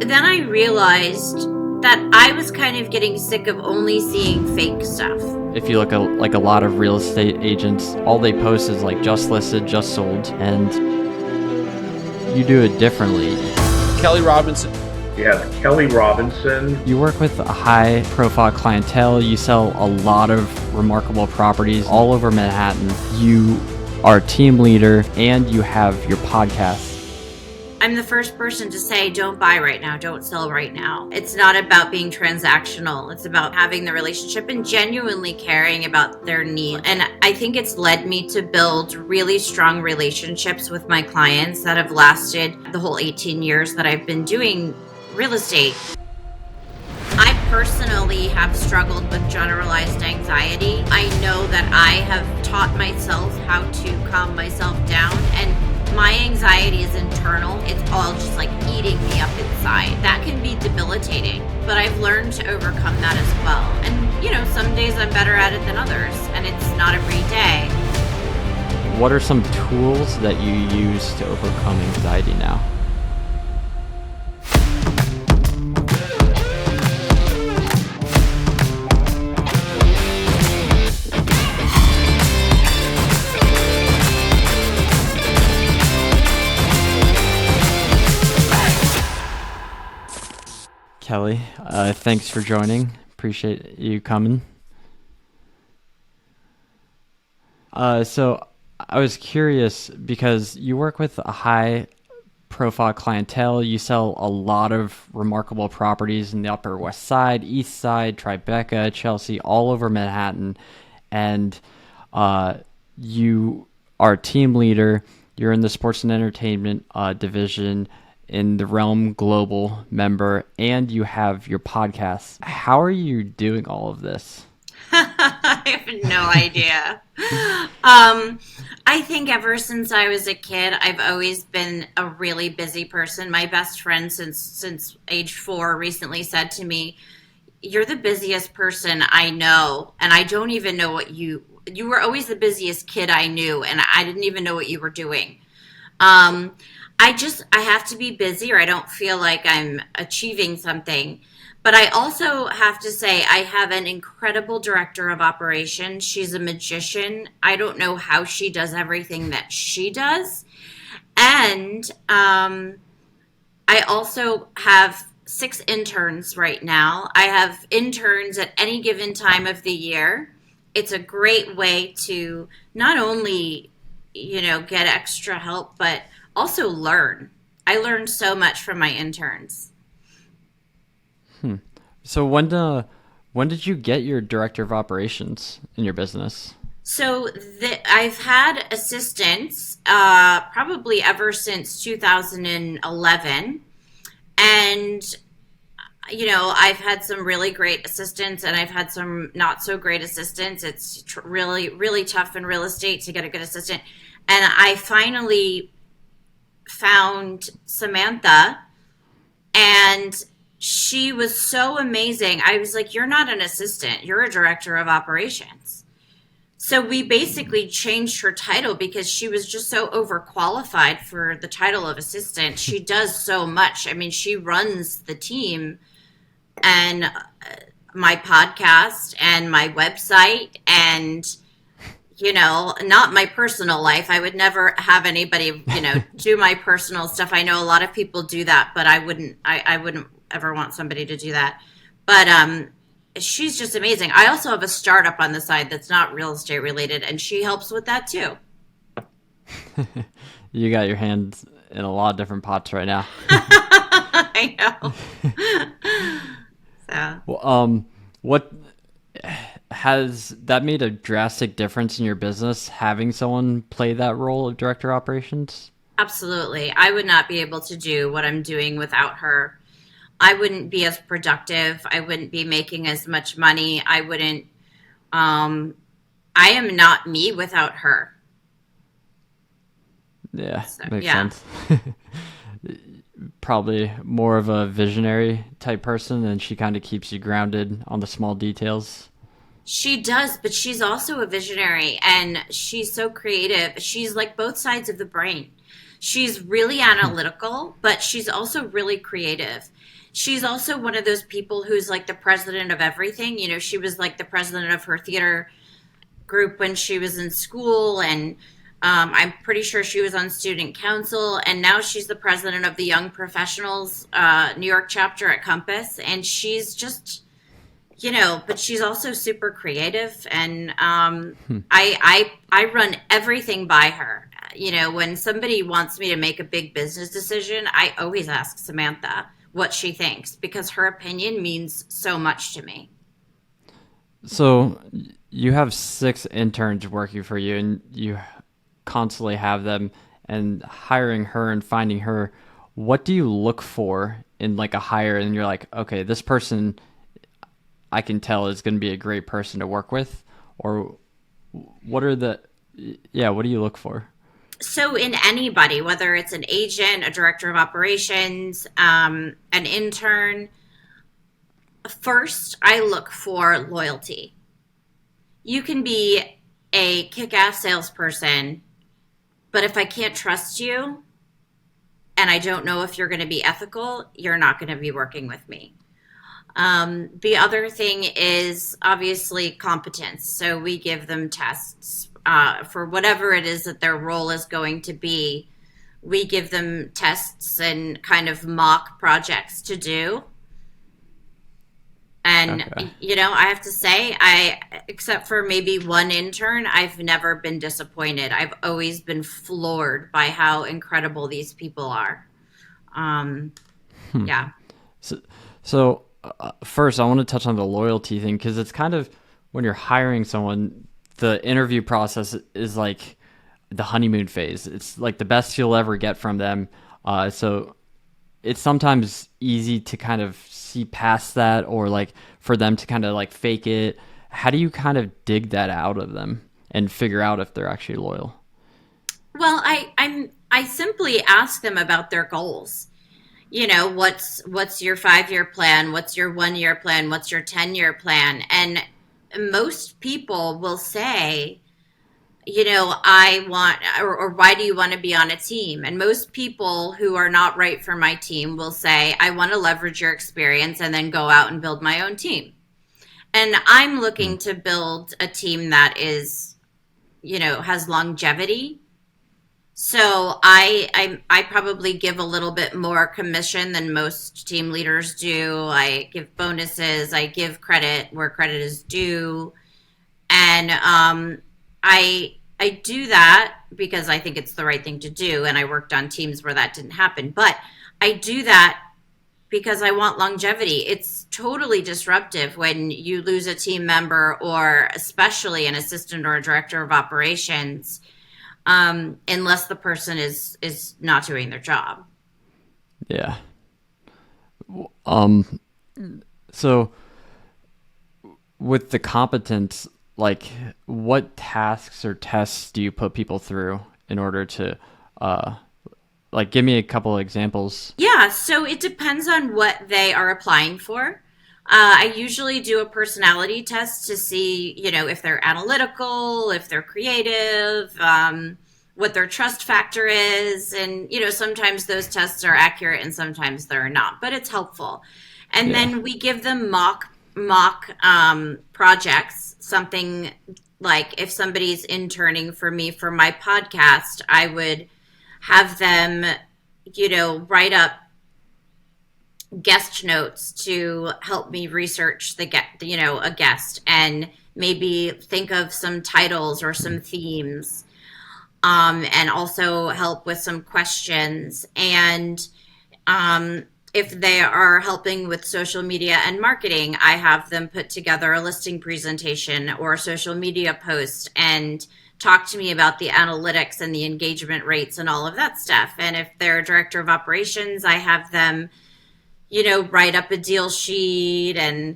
then I realized that I was kind of getting sick of only seeing fake stuff. If you look at like a lot of real estate agents, all they post is like just listed, just sold, and you do it differently. Kelly Robinson. Yes, Kelly Robinson. You work with a high-profile clientele. You sell a lot of remarkable properties all over Manhattan. You are a team leader, and you have your podcast. I'm the first person to say, don't buy right now, don't sell right now. It's not about being transactional. It's about having the relationship and genuinely caring about their needs. And I think it's led me to build really strong relationships with my clients that have lasted the whole 18 years that I've been doing real estate. I personally have struggled with generalized anxiety. I know that I have taught myself how to calm myself down, and my anxiety is internal. It's all just like eating me up inside. That can be debilitating, but I've learned to overcome that as well. And, you know, some days I'm better at it than others, and it's not every day. What are some tools that you use to overcome anxiety now? Kelly, thanks for joining. Appreciate you coming. So I was curious because you work with a high-profile clientele. You sell a lot of remarkable properties in the Upper West Side, East Side, Tribeca, Chelsea, all over Manhattan. And you are a team leader. You're in the sports and entertainment division in the Realm Global member, and you have your podcast. How are you doing all of this? I have no idea. I think ever since I was a kid, I've always been a really busy person. My best friend since age 4 recently said to me, "You're the busiest person I know, and I don't even know what you were always the busiest kid I knew, and I didn't even know what you were doing." I have to be busy or I don't feel like I'm achieving something. But I also have to say I have an incredible director of operations. She's a magician. I don't know how she does everything that she does. And I also have 6 interns right now. I have interns at any given time of the year. It's a great way to not only, get extra help, but also learn. I learned so much from my interns. So when did you get your director of operations in your business? So I've had assistants probably ever since 2011. And, I've had some really great assistants and I've had some not so great assistants. It's really, really tough in real estate to get a good assistant. And I finally found Samantha, and she was so amazing. I was like, "You're not an assistant, you're a director of operations." So we basically changed her title because she was just so overqualified for the title of assistant. She does so much. I mean, she runs the team and my podcast and my website and not my personal life. I would never have anybody, do my personal stuff. I know a lot of people do that, but I wouldn't ever want somebody to do that. But she's just amazing. I also have a startup on the side that's not real estate related, and she helps with that too. You got your hands in a lot of different pots right now. I know. So. Well, what has that made a drastic difference in your business, having someone play that role of director of operations? Absolutely. I would not be able to do what I'm doing without her. I wouldn't be as productive. I wouldn't be making as much money. I am not me without her. Yeah, makes sense. Probably more of a visionary type person, and she kind of keeps you grounded on the small details. She does, but she's also a visionary, and she's so creative. She's like both sides of the brain. She's really analytical, but she's also really creative. She's also one of those people who's like the president of everything. You know, she was like the president of her theater group when she was in school, and I'm pretty sure she was on student council, and now she's the president of the Young Professionals New York chapter at Compass, and she's just, you know, but she's also super creative, and I run everything by her. You know, when somebody wants me to make a big business decision, I always ask Samantha what she thinks, because her opinion means so much to me. So you have 6 interns working for you, and you constantly have them, and hiring her and finding her. What do you look for in like a hire? And you're like, okay, this person I can tell is going to be a great person to work with, or what are the, yeah, what do you look for? So in anybody, whether it's an agent, a director of operations, an intern, first I look for loyalty. You can be a kick-ass salesperson, but if I can't trust you and I don't know if you're going to be ethical, you're not going to be working with me. The other thing is obviously competence. So we give them tests for whatever it is that their role is going to be. We give them tests and kind of mock projects to do. And, Okay. you know, I have to say, except for maybe one intern, I've never been disappointed. I've always been floored by how incredible these people are. Yeah. So first, I want to touch on the loyalty thing, because it's kind of, when you're hiring someone, the interview process is like the honeymoon phase. It's like the best you'll ever get from them. So it's sometimes easy to kind of see past that, or like for them to kind of like fake it. How do you kind of dig that out of them and figure out if they're actually loyal? Well, I simply ask them about their goals. You know, what's your 5-year plan? What's your 1-year plan? What's your 10-year plan? And most people will say, you know, I want, or why do you want to be on a team? And most people who are not right for my team will say, I want to leverage your experience and then go out and build my own team. And I'm looking to build a team that is, you know, has longevity. So I probably give a little bit more commission than most team leaders do. I give bonuses. I give credit where credit is due, and I do that because I think it's the right thing to do. And I worked on teams where that didn't happen, but I do that because I want longevity. It's totally disruptive when you lose a team member, or especially an assistant or a director of operations, unless the person is not doing their job. Yeah. Um, so with the competence, like what tasks or tests do you put people through in order to, like, give me a couple of examples? Yeah, so it depends on what they are applying for. I usually do a personality test to see, you know, if they're analytical, if they're creative, what their trust factor is. And, you know, sometimes those tests are accurate and sometimes they're not, but it's helpful. And Yeah. then we give them mock projects, something like if somebody's interning for me for my podcast, I would have them, you know, write up guest notes to help me research a guest, and maybe think of some titles or some themes, and also help with some questions. And if they are helping with social media and marketing, I have them put together a listing presentation or a social media post and talk to me about the analytics and the engagement rates and all of that stuff. And if they're a director of operations, I have them, you know, write up a deal sheet and,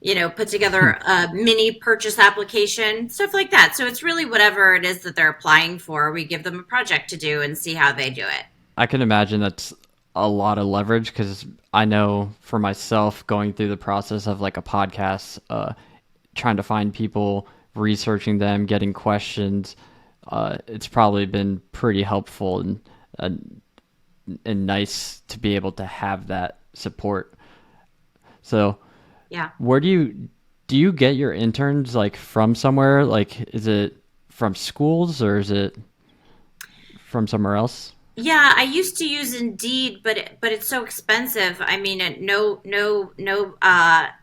you know, put together a mini purchase application, stuff like that. So it's really whatever it is that they're applying for. We give them a project to do and see how they do it. I can imagine that's a lot of leverage, because I know for myself, going through the process of like a podcast, trying to find people, researching them, getting questions, it's probably been pretty helpful. And and nice to be able to have that support. So Yeah. where do you get your interns, like, from somewhere? Like, is it from schools or is it from somewhere else? Yeah, I used to use Indeed, but it's so expensive. I mean, no, not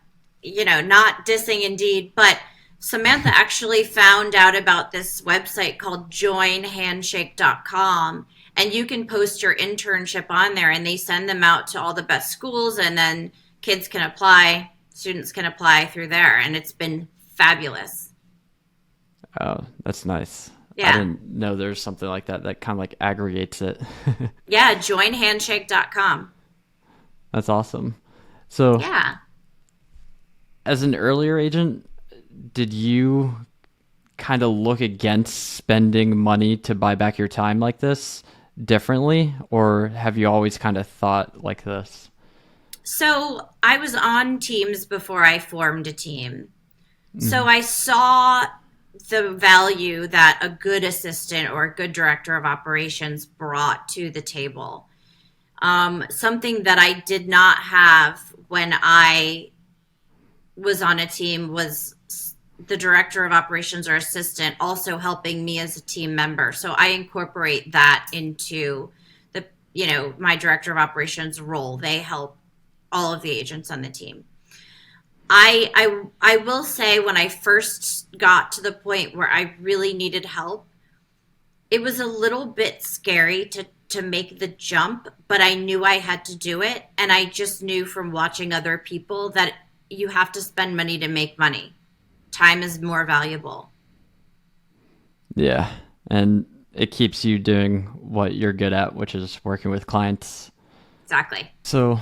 dissing Indeed, but Samantha actually found out about this website called joinhandshake.com, and you can post your internship on there, and they send them out to all the best schools, and then students can apply through there, and it's been fabulous. Oh, that's nice. I Yeah. didn't know there's something like that that kind of like aggregates it. Yeah, joinhandshake.com. That's awesome. So, Yeah. as an earlier agent, did you kind of look against spending money to buy back your time like this differently, or have you always kind of thought like this? So I was on teams before I formed a team. So I saw the value that a good assistant or a good director of operations brought to the table. Something that I did not have when I was on a team was the director of operations or assistant also helping me as a team member. So I incorporate that into my director of operations role. They help all of the agents on the team. I will say when I first got to the point where I really needed help, it was a little bit scary to make the jump, but I knew I had to do it, and I just knew from watching other people that you have to spend money to make money. Time is more valuable. Yeah. And it keeps you doing what you're good at, which is working with clients. Exactly. So,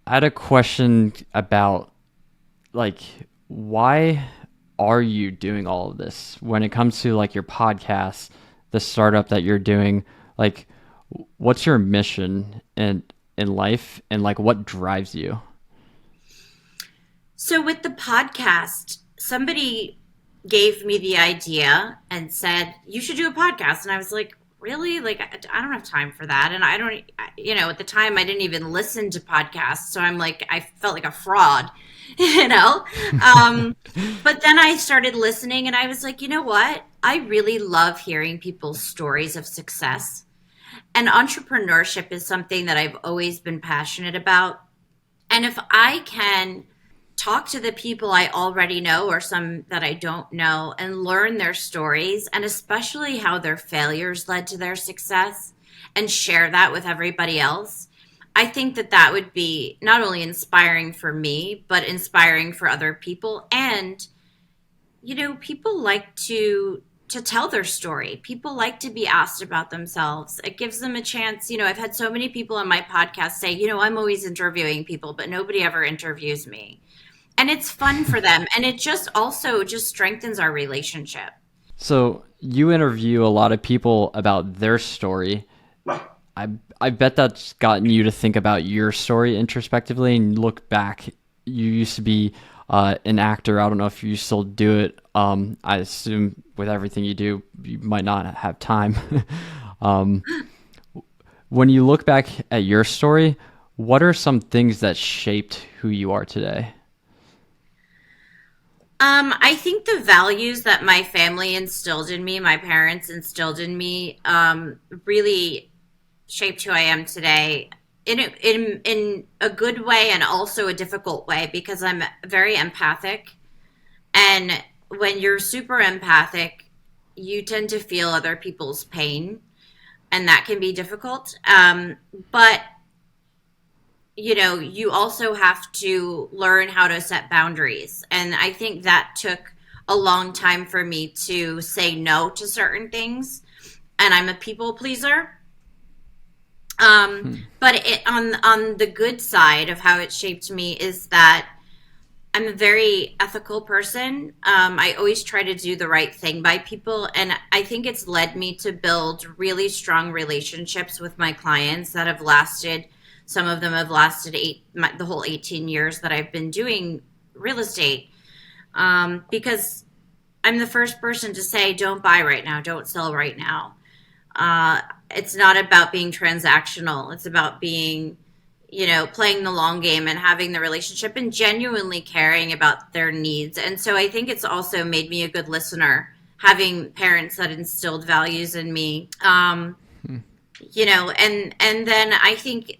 I had a question about, like, why are you doing all of this when it comes to like your podcast, the startup that you're doing? Like, what's your mission in life, and like what drives you? So with the podcast, somebody gave me the idea and said, "You should do a podcast." And I was like, "Really? Like I don't have time for that." And I don't at the time I didn't even listen to podcasts, so I'm like I felt like a fraud, you know? Um but then I started listening and I was like, "You know what? I really love hearing people's stories of success." And entrepreneurship is something that I've always been passionate about. And if I can talk to the people I already know or some that I don't know and learn their stories and especially how their failures led to their success and share that with everybody else, I think that that would be not only inspiring for me, but inspiring for other people. And people like to tell their story. People like to be asked about themselves. It gives them a chance. I've had so many people on my podcast say, I'm always interviewing people, but nobody ever interviews me. And it's fun for them. And it just also just strengthens our relationship. So, you interview a lot of people about their story. I I bet that's gotten you to think about your story introspectively and look back. You used to be an actor. I don't know if you still do it. I assume with everything you do, you might not have time. um, when you look back at your story, what are some things that shaped who you are today? I think the values that my family instilled in me, my parents instilled in me, really shaped who I am today in a good way and also a difficult way because I'm very empathic. And when you're super empathic, you tend to feel other people's pain, and that can be difficult. But you also have to learn how to set boundaries. And I think that took a long time for me to say no to certain things. And I'm a people pleaser. But on the good side of how it shaped me is that I'm a very ethical person. I always try to do the right thing by people, and I think it's led me to build really strong relationships with my clients that have lasted. Some of them have lasted the whole 18 years that I've been doing real estate, because I'm the first person to say, "Don't buy right now, don't sell right now." it's not about being transactional. It's about being, playing the long game and having the relationship and genuinely caring about their needs. And so I think it's also made me a good listener, having parents that instilled values in me. And then I think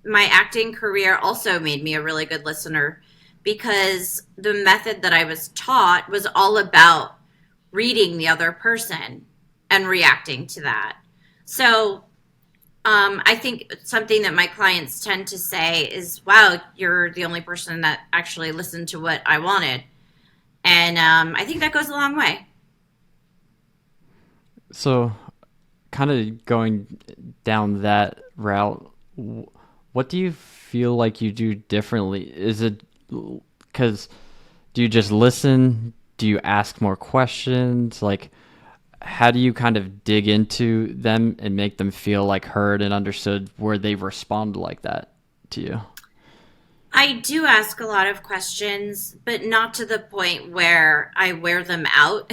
my acting career also made me a really good listener because the method that I was taught was all about reading the other person and reacting to that. So I think something that my clients tend to say is, wow, you're the only person that actually listened to what I wanted. And I think that goes a long way. So, kind of going down that route, what do you feel like you do differently? Is it because do you just listen? Do you ask more questions? Like, how do you kind of dig into them and make them feel like heard and understood where they respond like that to you? I do ask a lot of questions, but not to the point where I wear them out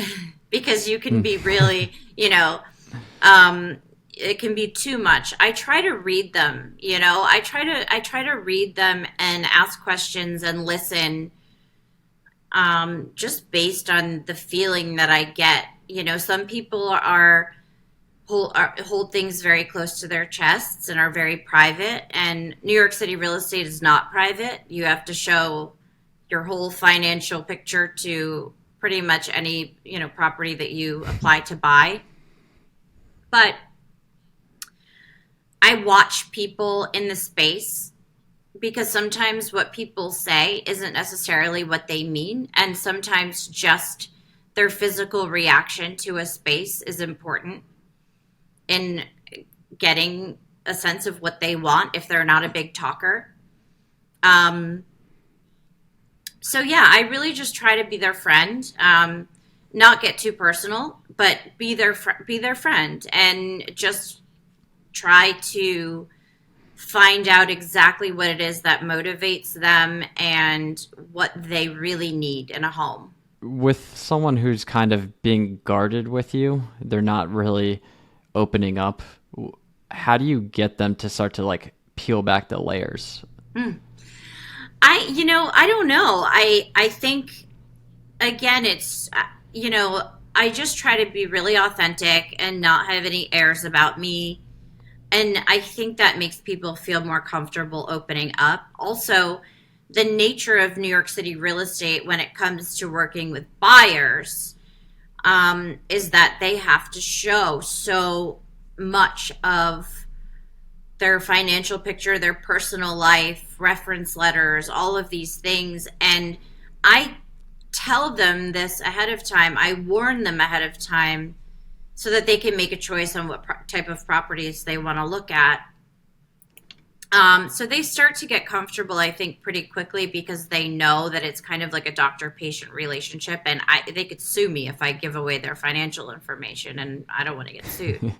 because you can be really, it can be too much. I try to read them, I try to read them and ask questions and listen just based on the feeling that I get. Some people hold things very close to their chests and are very private. And New York City real estate is not private. You have to show your whole financial picture to pretty much any property that you apply to buy. But I watch people in the space because sometimes what people say isn't necessarily what they mean, and sometimes just their physical reaction to a space is important in getting a sense of what they want if they're not a big talker. Um, so yeah, I really just try to be their friend, not get too personal, but be their friend, and just try to find out exactly what it is that motivates them and what they really need in a home. With someone who's kind of being guarded with you, they're not really opening up. How do you get them to start to like peel back the layers? I don't know. I think again, I just try to be really authentic and not have any airs about me. And I think that makes people feel more comfortable opening up. Also, the nature of New York City real estate when it comes to working with buyers is that they have to show so much of their financial picture, their personal life, reference letters, all of these things. And I tell them this ahead of time. I warn them ahead of time so that they can make a choice on what type of properties they want to look at. So they start to get comfortable, I think, pretty quickly because they know that it's kind of like a doctor-patient relationship, and they could sue me if I give away their financial information, and I don't want to get sued.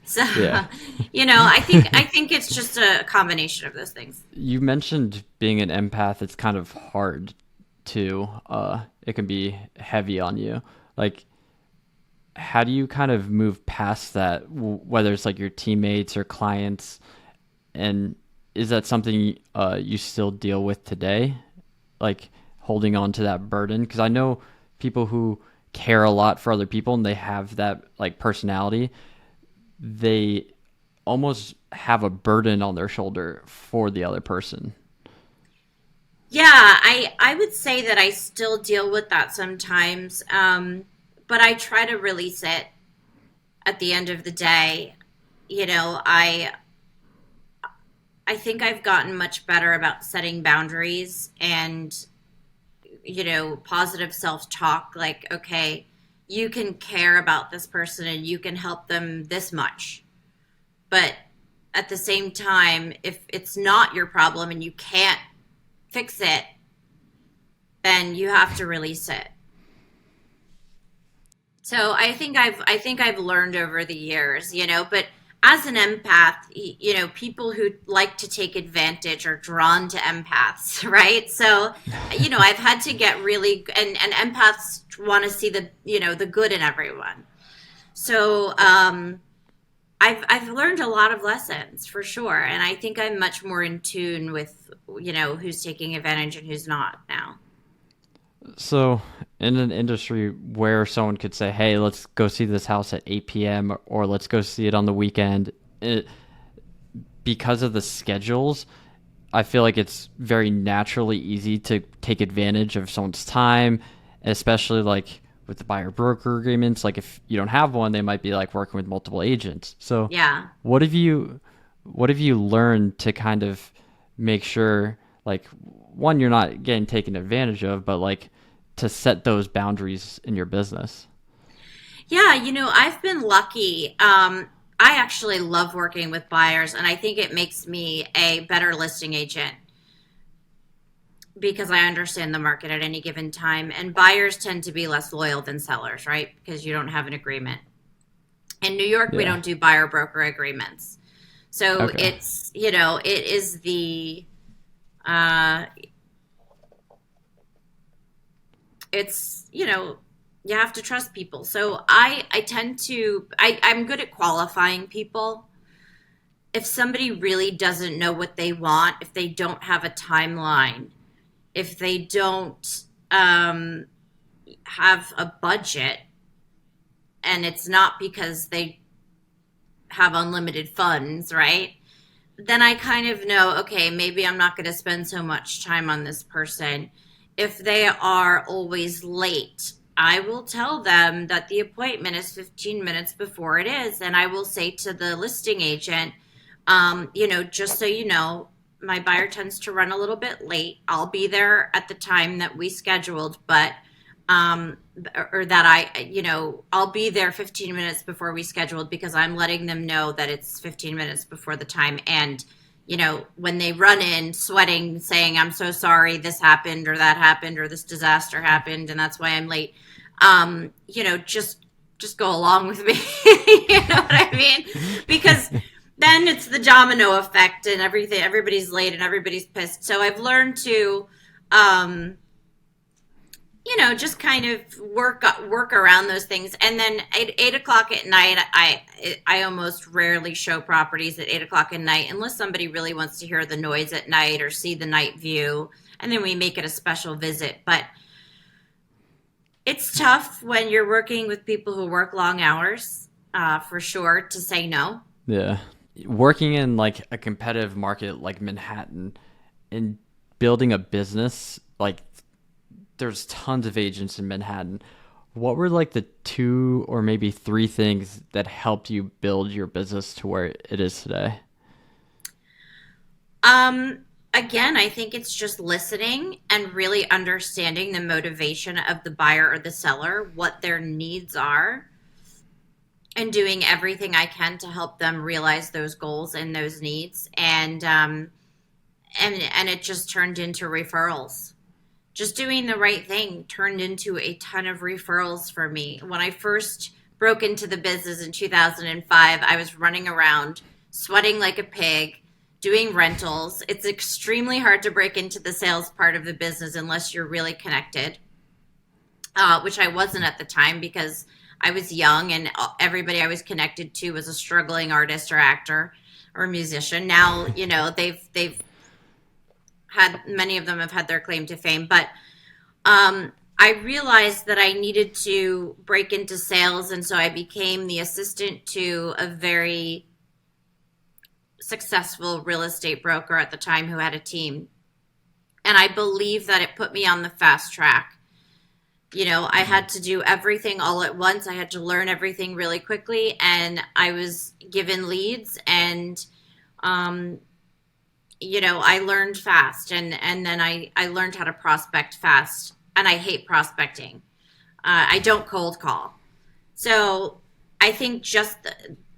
So, Yeah. I think it's just a combination of those things. You mentioned being an empath. It's kind of hard to, it can be heavy on you. Like, how do you kind of move past that, whether it's like your teammates or clients? And is that something you still deal with today? Like holding on to that burden? Because I know people who care a lot for other people and they have that like personality, they almost have a burden on their shoulder for the other person. Yeah, I would say that I still deal with that sometimes, but I try to release it at the end of the day. I think I've gotten much better about setting boundaries and, positive self-talk. Like, okay, you can care about this person and you can help them this much. But at the same time, if it's not your problem and you can't fix it, then you have to release it. So I think I've learned over the years, but as an empath, people who like to take advantage are drawn to empaths, right? So, I've had to get really, and empaths want to see the good in everyone. So, I've learned a lot of lessons for sure, and I think I'm much more in tune with who's taking advantage and who's not now. So, in an industry where someone could say, "Hey, let's go see this house at 8 p.m." or "Let's go see it on the weekend," because of the schedules, I feel like it's very naturally easy to take advantage of someone's time, especially like with the buyer broker agreements. Like if you don't have one, they might be like working with multiple agents. So, Yeah. what have you what have you learned to kind of make sure, like, one, you're not getting taken advantage of, but like to set those boundaries in your business? Yeah, I've been lucky. I actually love working with buyers, and I think it makes me a better listing agent because I understand the market at any given time. And buyers tend to be less loyal than sellers, right? Because you don't have an agreement. In New York, we Yeah. don't do buyer broker agreements. So Okay. it is uh, you have to trust people. So I tend to, I'm good at qualifying people. If somebody really doesn't know what they want, if they don't have a timeline, if they don't um, have a budget, and it's not because they have unlimited funds, right? Then I kind of know, okay, maybe I'm not going to spend so much time on this person. If they are always late, I will tell them that the appointment is 15 minutes before it is. And I will say to the listing agent, just so you know, my buyer tends to run a little bit late. I'll be there at the time that we scheduled, but um or that I'll be there 15 minutes before we scheduled because I'm letting them know that it's 15 minutes before the time. And when they run in sweating saying I'm so sorry, this happened or that happened or this disaster happened and that's why I'm late, just go along with me. You know what I mean? Because then it's the domino effect and everybody's late and everybody's pissed. So I've learned to um just kind of work around those things. And then at 8 o'clock at night, I almost rarely show properties at 8 o'clock at night unless somebody really wants to hear the noise at night or see the night view, and then we make it a special visit. But it's tough when you're working with people who work long hours, for sure, to say no. Yeah. Working in like a competitive market like Manhattan and building a business, like there's tons of agents in Manhattan. What were like the two or maybe three things that helped you build your business to where it is today? Again, I think it's just listening and really understanding the motivation of the buyer or the seller, what their needs are, and doing everything I can to help them realize those goals and those needs. And it just turned into referrals. Just doing the right thing turned into a ton of referrals for me. When I first broke into the business in 2005, I was running around sweating like a pig, doing rentals. It's extremely hard to break into the sales part of the business unless you're really connected, which I wasn't at the time because I was young and everybody I was connected to was a struggling artist or actor or musician. Now, they've had, many of them have had their claim to fame, but I realized that I needed to break into sales, and so I became the assistant to a very successful real estate broker at the time who had a team. And I believe that it put me on the fast track. I had to do everything all at once. I had to learn everything really quickly, and I was given leads, and I learned fast, and then I learned how to prospect fast, and I hate prospecting. I don't cold call. So I think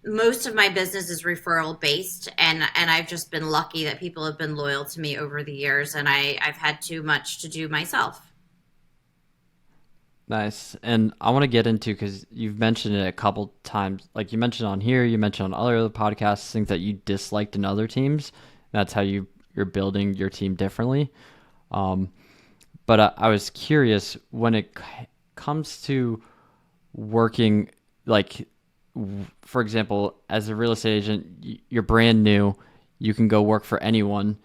most of my business is referral based, and I've just been lucky that people have been loyal to me over the years, and I've had too much to do myself. Nice. And I want to get into, because you've mentioned it a couple times, like you mentioned on here, you mentioned on other podcasts, things that you disliked in other teams. That's how you're building your team differently. Um, but I was curious when it comes to working, like for example, as a real estate agent, you're brand new, you can go work for anyone,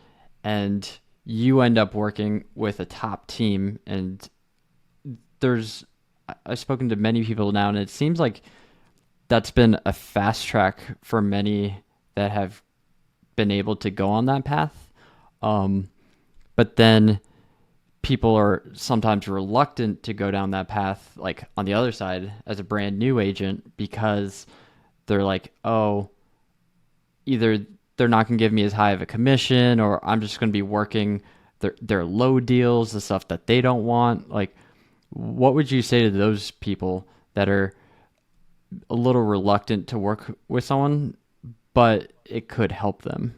and you end up working with a top team. And there's, I've spoken to many people now, and it seems like that's been a fast track for many that have been able to go on that path. But then people are sometimes reluctant to go down that path, like on the other side as a brand new agent, because they're like, oh, either they're not going to give me as high of a commission, or I'm just going to be working their low deals, the stuff that they don't want. Like, what would you say to those people that are a little reluctant to work with someone, but it could help them?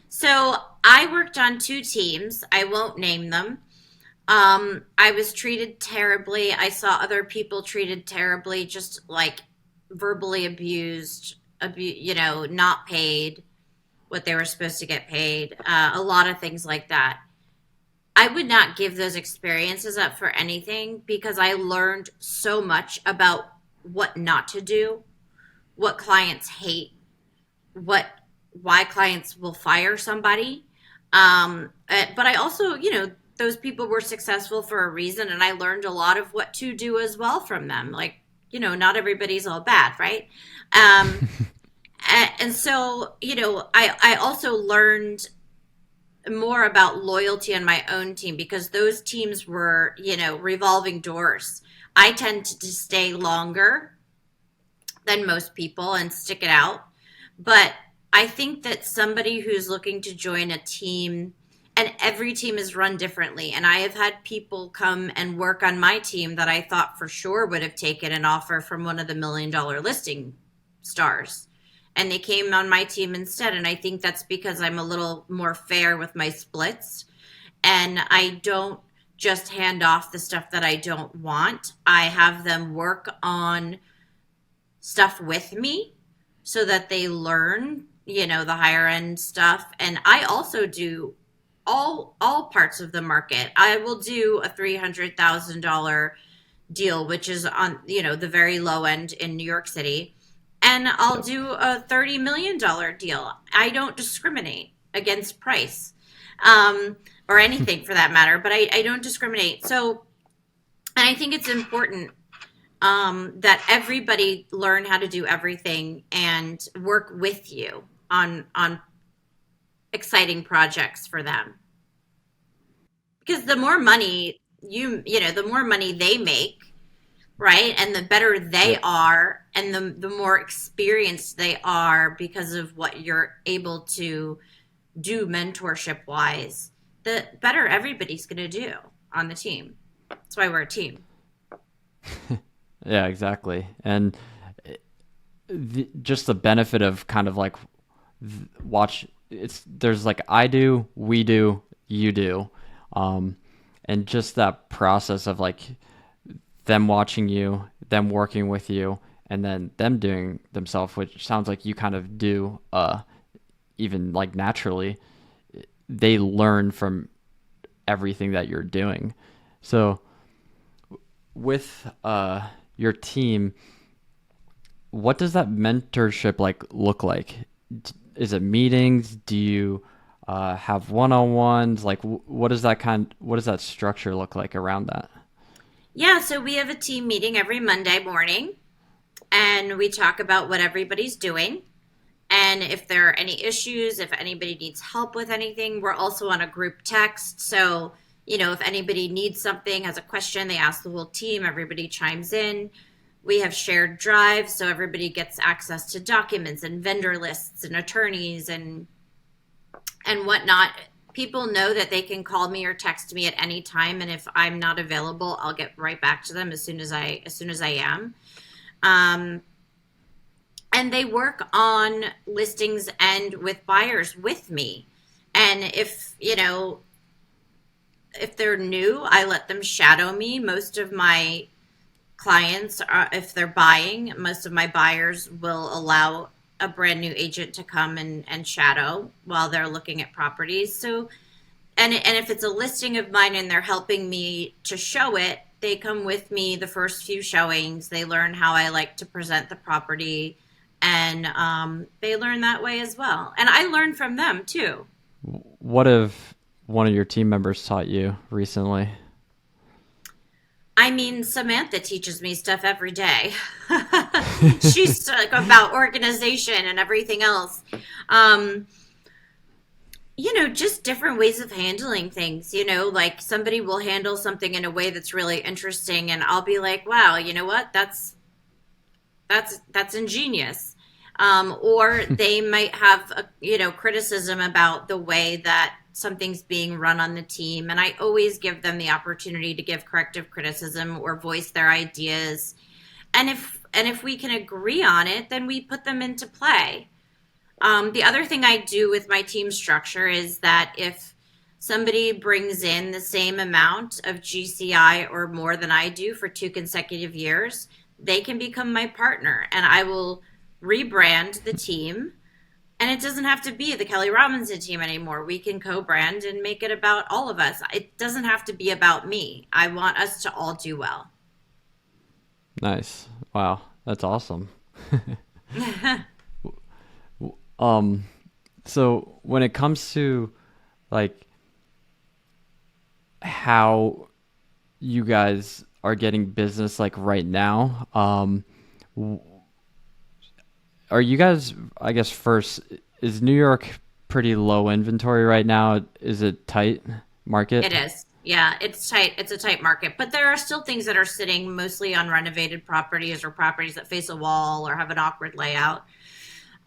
So I worked on two teams. I won't name them. I was treated terribly. I saw other people treated terribly, just like verbally abused, not paid what they were supposed to get paid, a lot of things like that. I would not give those experiences up for anything because I learned so much about what not to do, what clients hate, what why clients will fire somebody. But I also, those people were successful for a reason, and I learned a lot of what to do as well from them. Like, not everybody's all bad, right? Um, and so, I also learned more about loyalty on my own team because those teams were, revolving doors. I tend to stay longer than most people and stick it out. But I think that somebody who's looking to join a team, and every team is run differently. And I have had people come and work on my team that I thought for sure would have taken an offer from one of the $1 million listing stars. And they came on my team instead. And I think that's because I'm a little more fair with my splits. And I don't just hand off the stuff that I don't want. I have them work on stuff with me so that they learn, the higher end stuff. And I also do all parts of the market. I will do a $300,000 deal, which is on, the very low end in New York City. And I'll do a $30 million deal. I don't discriminate against price, or anything for that matter, but I don't discriminate. So, and I think it's important that everybody learn how to do everything and work with you on exciting projects for them. Because the more money the more money they make, right? And the better they Yep. are, and the more experienced they are because of what you're able to do mentorship wise, the better everybody's going to do on the team. That's why we're a team. Yeah, exactly. And just the benefit of kind of like watch, there's like I do, we do, you do. And just that process of like them watching you, them working with you, and then them doing themselves, which sounds like you kind of do, even like naturally. They learn from everything that you're doing. So with your team, what does that mentorship like look like? Is it meetings? Do you have one-on-ones? Like what does that structure look like around that? Yeah, so we have a team meeting every Monday morning, and we talk about what everybody's doing. And if there are any issues, if anybody needs help with anything, we're also on a group text. So, if anybody needs something, has a question, they ask the whole team, everybody chimes in. We have shared drives, so everybody gets access to documents and vendor lists and attorneys and whatnot. People know that they can call me or text me at any time, and if I'm not available, I'll get right back to them as soon as I am. And they work on listings and with buyers with me. And if they're new, I let them shadow me. Most of my clients are, if they're buying, most of my buyers will allow a brand new agent to come and shadow while they're looking at properties. So, and if it's a listing of mine and they're helping me to show it, they come with me the first few showings. They learn how I like to present the property, and they learn that way as well. And I learn from them too. What if one of your team members taught you recently? I mean, Samantha teaches me stuff every day. She's like about organization and everything else. Um, just different ways of handling things. Like somebody will handle something in a way that's really interesting, and I'll be like, "Wow, you know what? That's ingenious." Or they might have criticism about the way that something's being run on the team, and I always give them the opportunity to give corrective criticism or voice their ideas. And if we can agree on it, then we put them into play. The other thing I do with my team structure is that if somebody brings in the same amount of GCI or more than I do for 2 consecutive years, they can become my partner, and I will rebrand the team. And it doesn't have to be the Kelly Robinson team anymore. We can co-brand and make it about all of us. It doesn't have to be about me. I want us to all do well. Nice. Wow, that's awesome. Um, so when it comes to like how you guys are getting business like right now, w- are you guys, I guess first, is New York pretty low inventory right now? Is it tight market? It is. Yeah, it's tight. It's a tight market, but there are still things that are sitting mostly on renovated properties or properties that face a wall or have an awkward layout,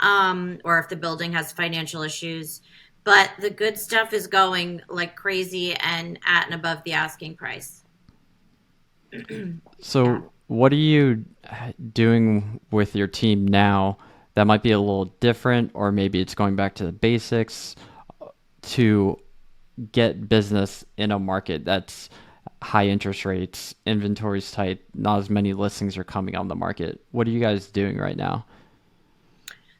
or if the building has financial issues. But the good stuff is going like crazy and at and above the asking price. Yeah. So what are you doing with your team now that might be a little different, or maybe it's going back to the basics to get business in a market that's high interest rates, inventory's tight, not as many listings are coming on the market? What are you guys doing right now?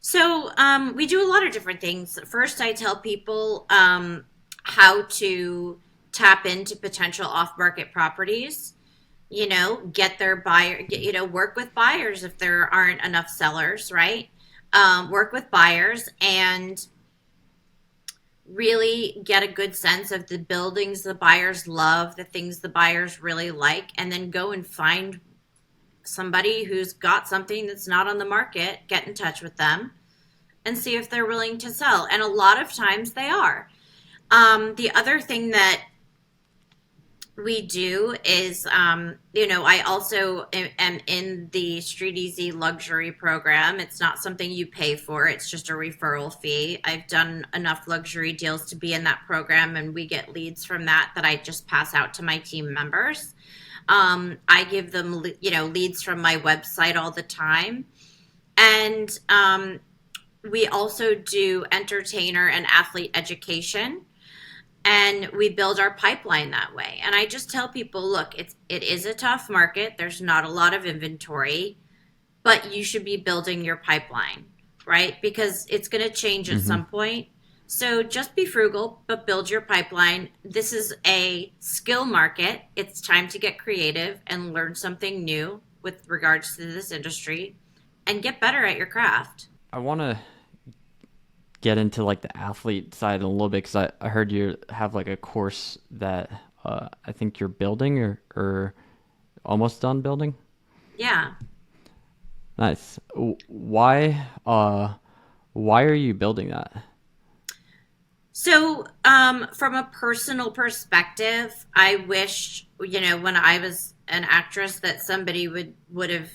So we do a lot of different things. First, I tell people how to tap into potential off-market properties. Get their buyer. Work with buyers if there aren't enough sellers, right? Work with buyers and really get a good sense of the buildings the buyers love, the things the buyers really like, and then go and find somebody who's got something that's not on the market, get in touch with them and see if they're willing to sell. And a lot of times they are. The other thing that we do is, I also am in the Street Easy luxury program. It's not something you pay for. It's just a referral fee. I've done enough luxury deals to be in that program, and we get leads from that I just pass out to my team members. I give them, leads from my website all the time. And we also do entertainer and athlete education, and we build our pipeline that way. And I just tell people, look, it is a tough market. There's not a lot of inventory, but you should be building your pipeline, right? Because it's going to change at some point. So just be frugal, but build your pipeline. This is a skill market. It's time to get creative and learn something new with regards to this industry and get better at your craft. I want to get into like the athlete side a little bit, because I heard you have like a course that I think you're building or almost done building. Yeah. Nice. Why are you building that? So, from a personal perspective, I wish, when I was an actress, that somebody would have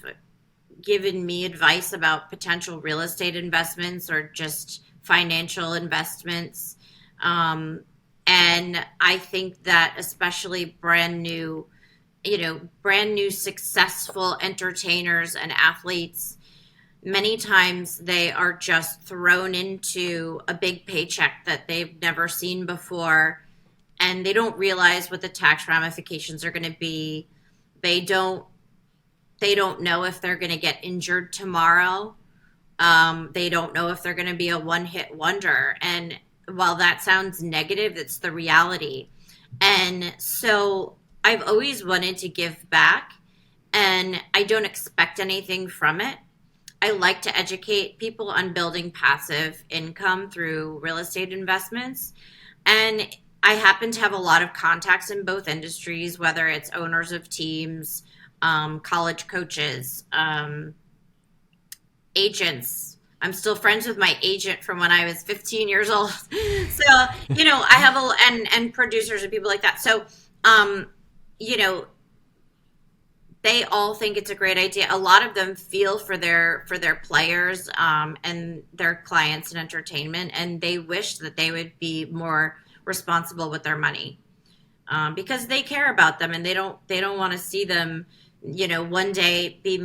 given me advice about potential real estate investments or just financial investments. And I think that especially brand new successful entertainers and athletes, many times they are just thrown into a big paycheck that they've never seen before, and they don't realize what the tax ramifications are going to be. They don't know if they're going to get injured tomorrow. They don't know if they're going to be a one-hit wonder. And while that sounds negative, it's the reality. And so I've always wanted to give back, and I don't expect anything from it. I like to educate people on building passive income through real estate investments. And I happen to have a lot of contacts in both industries, whether it's owners of teams, college coaches, agents. I'm still friends with my agent from when I was 15 years old. So, I have and producers and people like that. So, um, you know, they all think it's a great idea. A lot of them feel for their players, and their clients in entertainment, and they wish that they would be more responsible with their money, because they care about them, and they don't want to see them, one day be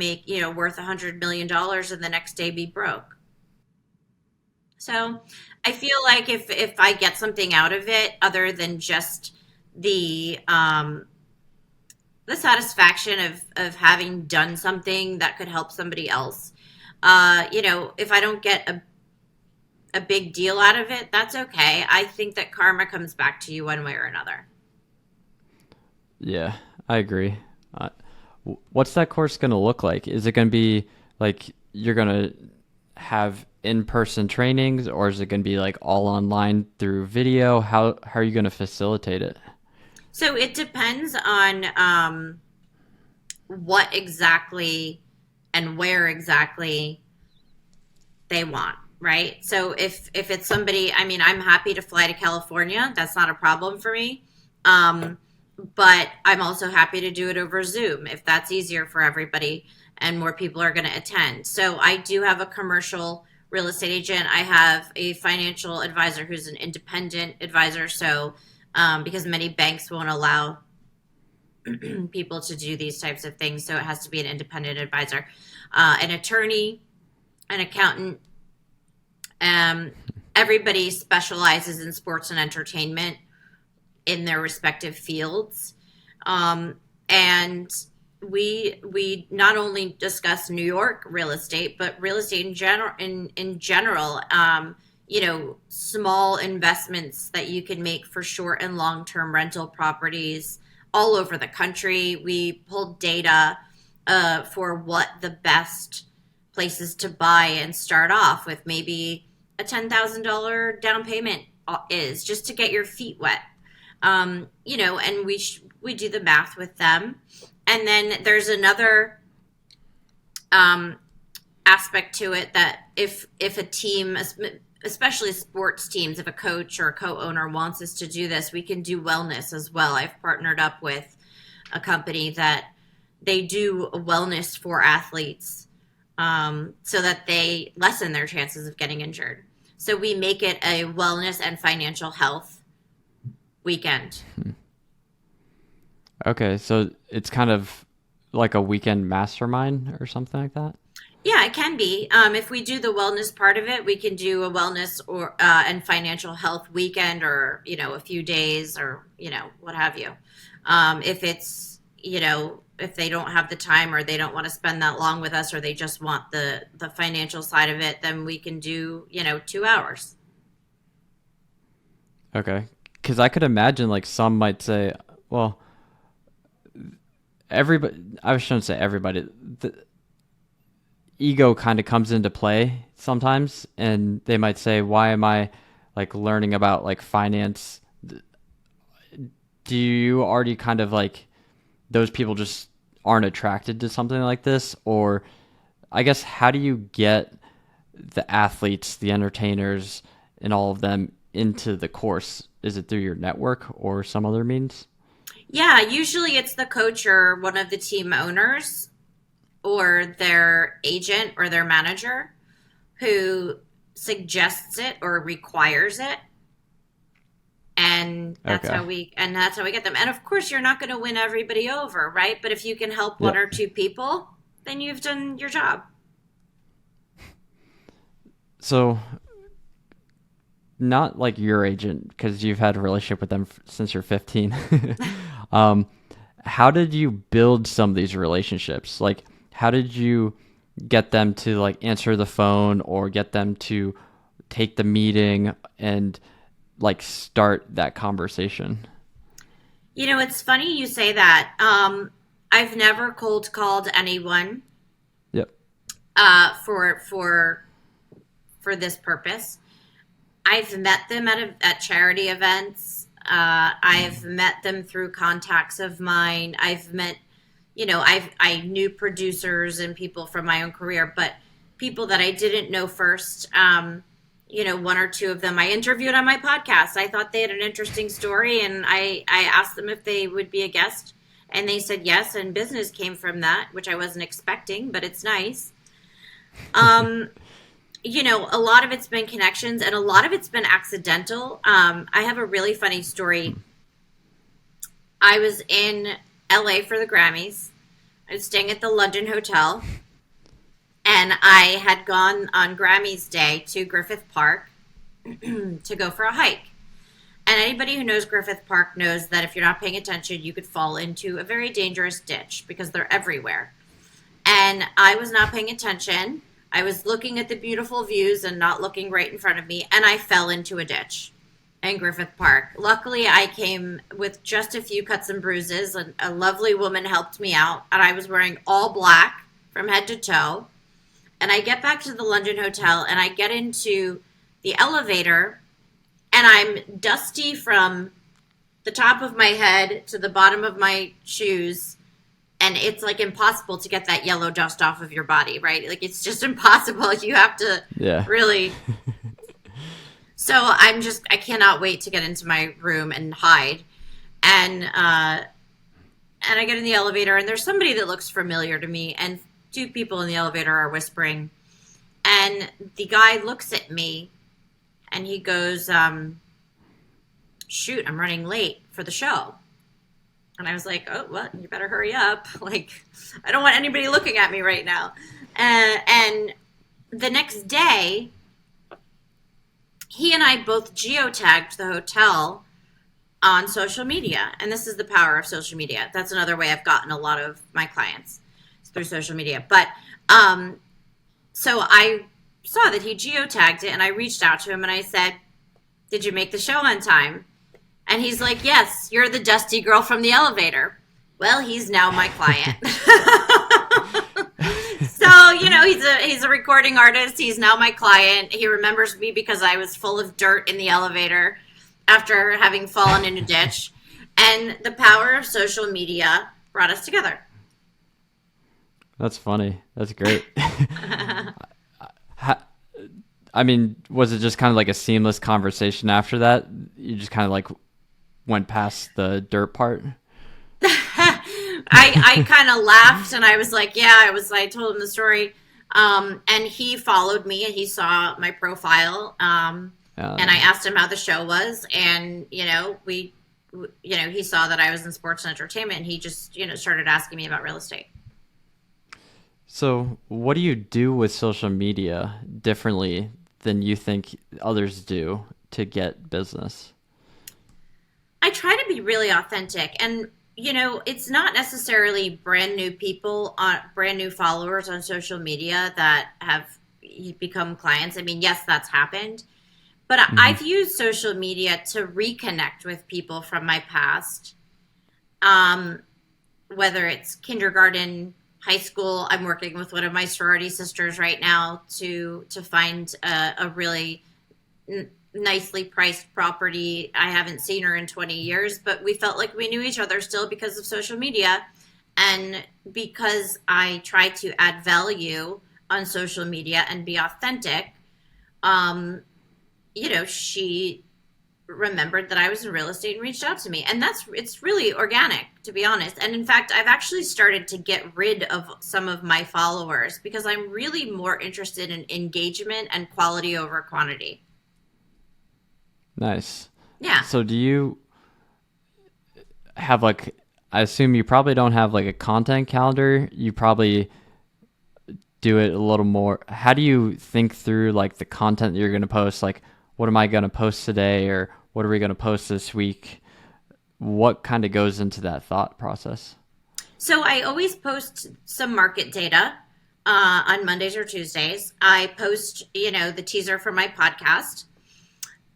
worth $100 million and the next day be broke. So I feel like if I get something out of it other than just the satisfaction of having done something that could help somebody else. If I don't get a big deal out of it, that's okay. I think that karma comes back to you one way or another. Yeah, I agree. What's that course going to look like? Is it going to be like you're going to have in-person trainings, or is it going to be like all online through video? How are you going to facilitate it? So it depends on what exactly and where exactly they want, right? So if it's somebody, I mean, I'm happy to fly to California. That's not a problem for me. But I'm also happy to do it over Zoom if that's easier for everybody and more people are going to attend. So I do have a commercial real estate agent. I have a financial advisor who's an independent advisor. So because many banks won't allow people to do these types of things, so it has to be an independent advisor, an attorney, an accountant. Everybody specializes in sports and entertainment in their respective fields, and we not only discuss New York real estate, but real estate in general. In general, small investments that you can make for short and long term rental properties all over the country. We pulled data for what the best places to buy and start off with maybe a $10,000 down payment is, just to get your feet wet. And we do the math with them. And then there's another aspect to it, that if a team, especially sports teams, if a coach or a co-owner wants us to do this, we can do wellness as well. I've partnered up with a company that they do wellness for athletes, so that they lessen their chances of getting injured. So we make it a wellness and financial health weekend. Okay, so it's kind of like a weekend mastermind or something like that? Yeah, it can be. If we do the wellness part of it, we can do a wellness or and financial health weekend, or a few days, or what have you. If it's if they don't have the time, or they don't want to spend that long with us, or they just want the financial side of it, then we can do 2 hours. Okay, because I could imagine like some might say, well, everybody. I shouldn't say everybody. The ego kind of comes into play sometimes, and they might say, why am I like learning about like finance? Do you already kind of like, those people just aren't attracted to something like this? Or I guess, how do you get the athletes, the entertainers, and all of them into the course? Is it through your network or some other means? Yeah, usually it's the coach or one of the team owners or their agent or their manager who suggests it or requires it. And that's Okay. how we get them. And of course, you're not going to win everybody over, right? But if you can help one Yep. or two people, then you've done your job. So not like your agent, because you've had a relationship with them since you're 15. um, how did you build some of these relationships? Like, how did you get them to like answer the phone, or get them to take the meeting and like start that conversation? It's funny you say that. I've never cold called anyone Yep. For this purpose. I've met them at charity events. I've met them through contacts of mine. I've met, I knew producers and people from my own career, but people that I didn't know first. One or two of them I interviewed on my podcast. I thought they had an interesting story, and I asked them if they would be a guest, and they said yes. And business came from that, which I wasn't expecting, but it's nice. A lot of it's been connections and a lot of it's been accidental. I have a really funny story. I was in LA for the Grammys. I was staying at the London Hotel, and I had gone on Grammys Day to Griffith Park to go for a hike. And anybody who knows Griffith Park knows that if you're not paying attention, you could fall into a very dangerous ditch because they're everywhere. And I was not paying attention. I was looking at the beautiful views and not looking right in front of me, and I fell into a ditch in Griffith Park. Luckily, I came with just a few cuts and bruises. A lovely woman helped me out, and I was wearing all black from head to toe. And I get back to the London Hotel, and I get into the elevator, and I'm dusty from the top of my head to the bottom of my shoes. And it's like impossible to get that yellow dust off of your body, right? Like it's just impossible. You have to really. So I cannot wait to get into my room and hide. And I get in the elevator, and there's somebody that looks familiar to me, and two people in the elevator are whispering. And the guy looks at me, and he goes, shoot, I'm running late for the show. And I was like, oh, well, you better hurry up. Like, I don't want anybody looking at me right now. And the next day, he and I both geotagged the hotel on social media. And this is the power of social media. That's another way I've gotten a lot of my clients through social media. But so I saw that he geotagged it, and I reached out to him, and I said, did you make the show on time? And he's like, yes, you're the dusty girl from the elevator. Well, he's now my client. So, he's a recording artist. He's now my client. He remembers me because I was full of dirt in the elevator after having fallen in a ditch. And the power of social media brought us together. That's funny. That's great. I mean, was it just kind of like a seamless conversation after that? You just kind of like went past the dirt part? I kind of laughed, and I was like, I told him the story. And he followed me, and he saw my profile. And I asked him how the show was, and, he saw that I was in sports and entertainment, and he just, started asking me about real estate. So what do you do with social media differently than you think others do to get business? I try to be really authentic, and it's not necessarily brand new people brand new followers on social media that have become clients. I mean, yes, that's happened, but I've used social media to reconnect with people from my past, whether it's kindergarten, high school. I'm working with one of my sorority sisters right now to find a really nicely priced property. I haven't seen her in 20 years, but we felt like we knew each other still because of social media. And because I try to add value on social media and be authentic, she remembered that I was in real estate and reached out to me. And it's really organic, to be honest. And in fact, I've actually started to get rid of some of my followers because I'm really more interested in engagement and quality over quantity. Nice. Yeah. So do you have I assume you probably don't have like a content calendar. You probably do it a little more. How do you think through like the content that you're going to post? Like, what am I going to post today, or what are we going to post this week? What kind of goes into that thought process? So I always post some market data on Mondays or Tuesdays. I post, the teaser for my podcast.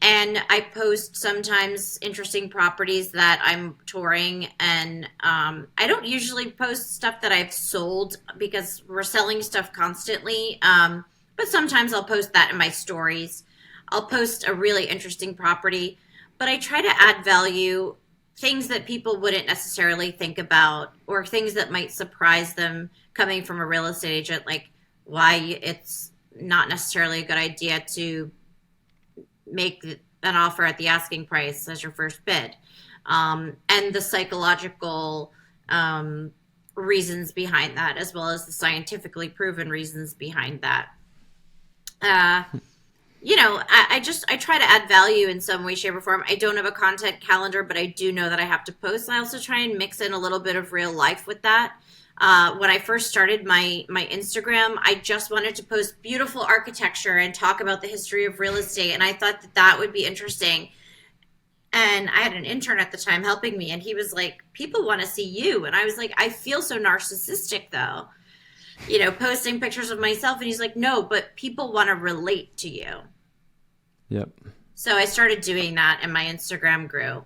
And I post sometimes interesting properties that I'm touring, and I don't usually post stuff that I've sold because we're selling stuff constantly. But sometimes I'll post that in my stories. I'll post a really interesting property, but I try to add value, things that people wouldn't necessarily think about, or things that might surprise them coming from a real estate agent, like why it's not necessarily a good idea to make an offer at the asking price as your first bid, and the psychological reasons behind that, as well as the scientifically proven reasons behind that. Uh, I try to add value in some way, shape, or form. I don't have a content calendar, but I do know that I have to post. I also try and mix in a little bit of real life with that. When I first started my Instagram, I just wanted to post beautiful architecture and talk about the history of real estate, and I thought that that would be interesting. And I had an intern at the time helping me, and he was like, "People want to see you," and I was like, "I feel so narcissistic, though." Posting pictures of myself. And he's like, no, but people want to relate to you. Yep. So I started doing that, and my Instagram grew.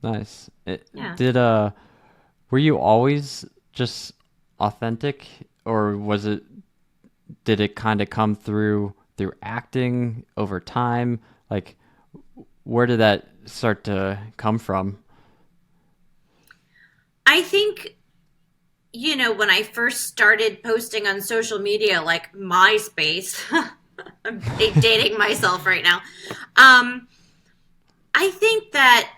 Nice. Yeah. Were you always just authentic, or did it kind of come through acting over time? Like, where did that start to come from? I think, when I first started posting on social media, like MySpace, I'm dating myself right now. I think that,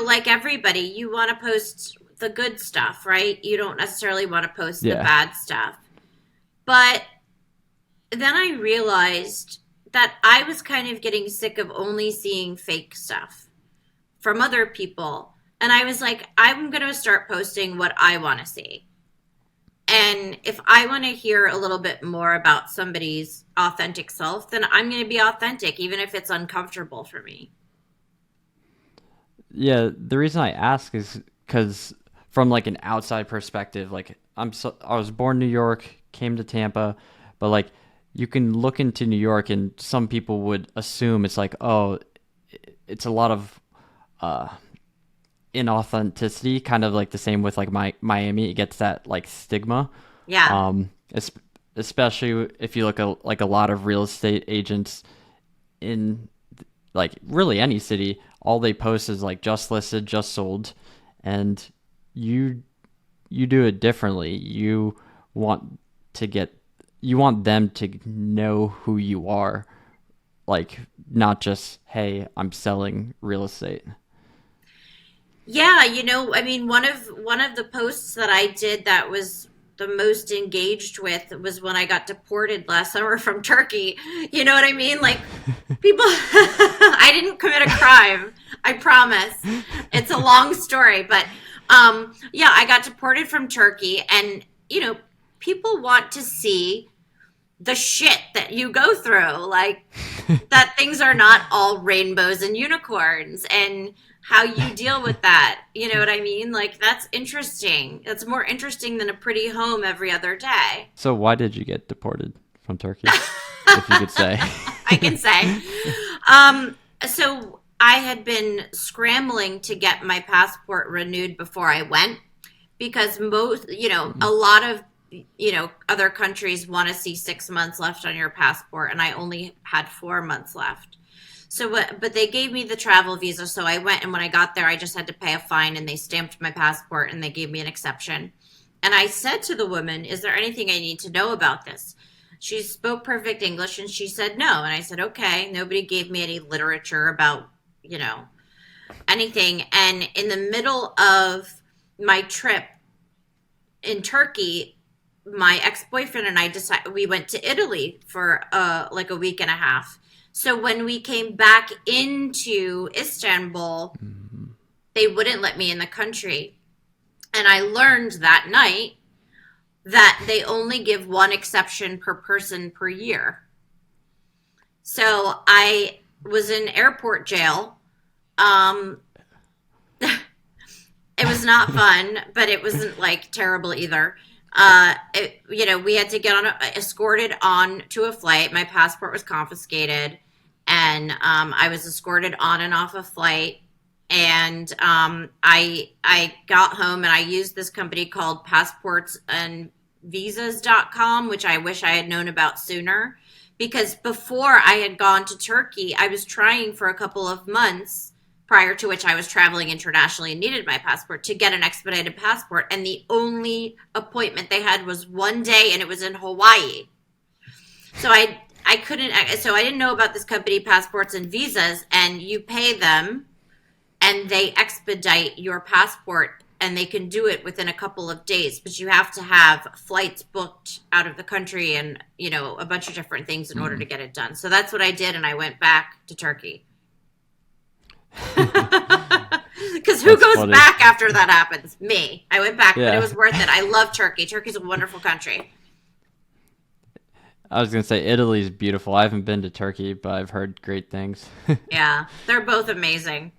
like everybody, you want to post the good stuff, right? You don't necessarily want to post the bad stuff. But then I realized that I was kind of getting sick of only seeing fake stuff from other people. And I was like, I'm going to start posting what I want to see. And if I want to hear a little bit more about somebody's authentic self, then I'm going to be authentic, even if it's uncomfortable for me. Yeah, the reason I ask is because from like an outside perspective, like I was born in New York, came to Tampa, but like you can look into New York and some people would assume it's like, oh, it's a lot of inauthenticity, kind of like the same with like Miami. It gets that like stigma. Yeah. Especially if you look at like a lot of real estate agents in like really any city, all they post is like just listed, just sold, and you do it differently. Want you want them to know who you are, like not just, hey, I'm selling real estate. Yeah, I mean, one of the posts that I did that was the most engaged with was when I got deported last summer from Turkey. You know what I mean? Like, people, I didn't commit a crime. I promise. It's a long story, but yeah, I got deported from Turkey, and people want to see the shit that you go through, like that things are not all rainbows and unicorns, and how you deal with that. You know what I mean? Like, that's interesting. That's more interesting than a pretty home every other day. So why did you get deported from Turkey? If you could say. I can say. So I had been scrambling to get my passport renewed before I went, because a lot of other countries want to see 6 months left on your passport, and I only had 4 months left. But they gave me the travel visa, so I went, and when I got there, I just had to pay a fine, and they stamped my passport, and they gave me an exception. And I said to the woman, is there anything I need to know about this? She spoke perfect English, and she said no. And I said, okay. Nobody gave me any literature about, anything. And in the middle of my trip in Turkey, my ex-boyfriend and I decided we went to Italy for like a week and a half. So when we came back into Istanbul, they wouldn't let me in the country. And I learned that night that they only give one exception per person per year. So I was in airport jail. It was not fun, but it wasn't like terrible either. We had to get escorted on to a flight. My passport was confiscated, and I was escorted on and off a flight. And I got home and I used this company called Passports and Visas.com, which I wish I had known about sooner. Because before I had gone to Turkey, I was trying for a couple of months prior to which I was traveling internationally and needed my passport to get an expedited passport. And the only appointment they had was one day, and it was in Hawaii. So I couldn't, so I didn't know about this company, Passports and Visas, and you pay them and they expedite your passport and they can do it within a couple of days, but you have to have flights booked out of the country and, a bunch of different things in order to get it done. So that's what I did, and I went back to Turkey. Because who goes funny. back after that happens? Me. I went back, but Yeah. it was worth it. I love Turkey. Turkey's a wonderful country. I was going to say Italy's beautiful. I haven't been to Turkey, but I've heard great things. Yeah, they're both amazing.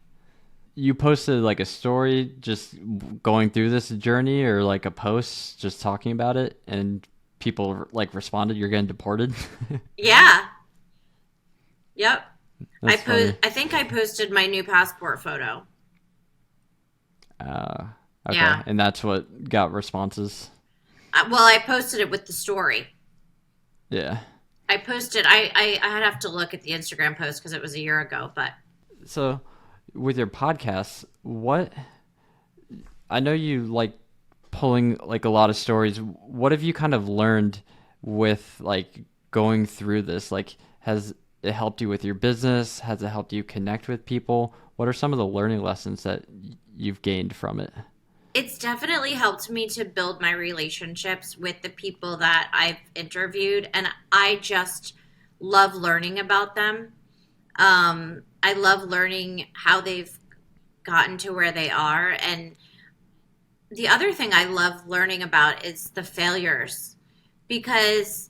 You posted like a story just going through this journey, or like a post just talking about it, and people like responded, "You're getting deported." Yeah. Yep. That's funny. I think I posted my new passport photo. Okay. Yeah. And that's what got responses. Well, I posted it with the story. Yeah. I posted. I'd have to look at the Instagram post because it was a year ago. But So, with your podcasts, I know you like pulling like a lot of stories. What have you kind of learned with like going through this? Like, has it helped you with your business? Has it helped you connect with people? What are some of the learning lessons that you've gained from it? it's definitely helped me to build my relationships with the people that I've interviewed, and I just love learning about them. I love learning how they've gotten to where they are, and the other thing I love learning about is the failures, because